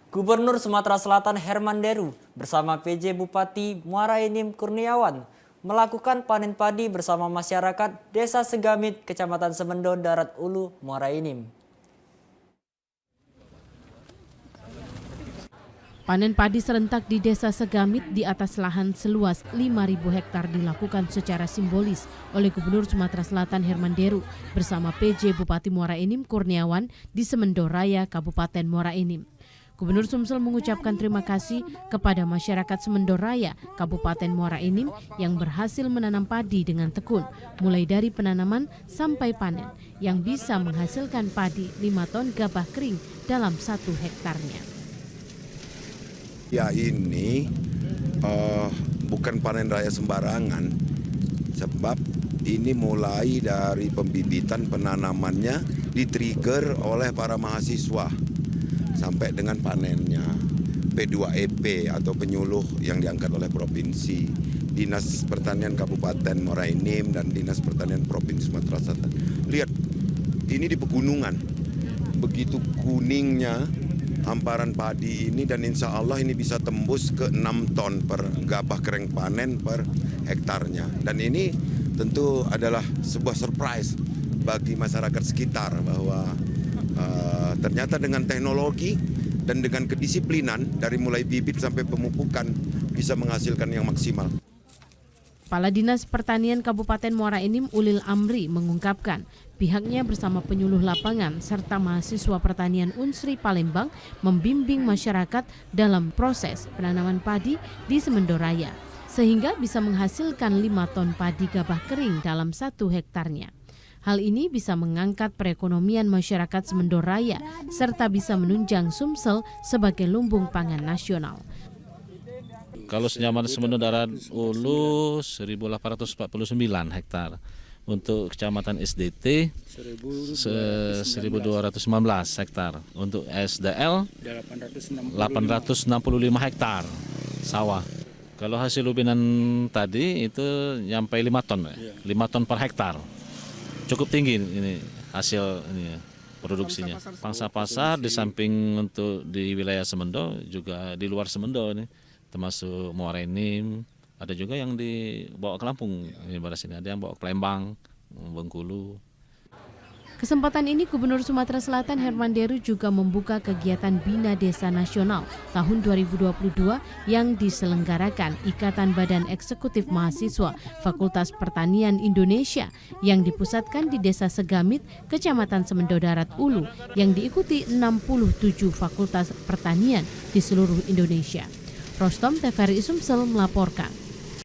Gubernur Sumatera Selatan Herman Deru bersama PJ Bupati Muara Enim Kurniawan melakukan panen padi bersama masyarakat Desa Segamit, Kecamatan Semendo, Darat Ulu, Muara Enim. Panen padi serentak di Desa Segamit di atas lahan seluas 5.000 hektar dilakukan secara simbolis oleh Gubernur Sumatera Selatan Herman Deru bersama PJ Bupati Muara Enim Kurniawan di Semendo Raya, Kabupaten Muara Enim. Gubernur Sumsel mengucapkan terima kasih kepada masyarakat Semendo Raya, Kabupaten Muara Enim yang berhasil menanam padi dengan tekun, mulai dari penanaman sampai panen, yang bisa menghasilkan padi 5 ton gabah kering dalam 1 hektarnya. Ya, ini bukan panen raya sembarangan, sebab ini mulai dari pembibitan penanamannya di-trigger oleh para mahasiswa sampai dengan panennya. P2EP atau penyuluh yang diangkat oleh provinsi, Dinas Pertanian Kabupaten Muara Enim dan Dinas Pertanian Provinsi Sumatera Selatan. Lihat, ini di pegunungan, begitu kuningnya hamparan padi ini, dan insya Allah ini bisa tembus ke 6 ton per gabah kering panen per hektarnya. Dan ini tentu adalah sebuah surprise bagi masyarakat sekitar bahwa ternyata dengan teknologi dan dengan kedisiplinan dari mulai bibit sampai pemupukan bisa menghasilkan yang maksimal. Kepala Dinas Pertanian Kabupaten Muara Enim Ulil Amri mengungkapkan pihaknya bersama penyuluh lapangan serta mahasiswa pertanian Unsri Palembang membimbing masyarakat dalam proses penanaman padi di Semendo Raya sehingga bisa menghasilkan 5 ton padi gabah kering dalam 1 hektarnya. Hal ini bisa mengangkat perekonomian masyarakat Semendo Raya serta bisa menunjang Sumsel sebagai lumbung pangan nasional. Kalau Kecamatan Semendo Darat Ulu 1.849 hektar. Untuk Kecamatan SDT 1.219 hektar. Untuk SDL 865 hektar sawah. Kalau hasil lubinan tadi itu nyampe 5 ton, 5 ton per hektar. Cukup tinggi ini hasil ini produksinya. Pangsa pasar di samping untuk di wilayah Semendo juga di luar Semendo nih, termasuk Muara Enim, ada juga yang dibawa ke Lampung, ini pada sini ada yang bawa ke Palembang, Bengkulu. Kesempatan ini Gubernur Sumatera Selatan Herman Deru juga membuka kegiatan Bina Desa Nasional tahun 2022 yang diselenggarakan Ikatan Badan Eksekutif Mahasiswa Fakultas Pertanian Indonesia yang dipusatkan di Desa Segamit, Kecamatan Semendo Darat Ulu yang diikuti 67 fakultas pertanian di seluruh Indonesia. Rostom TVRI Sumsel melaporkan.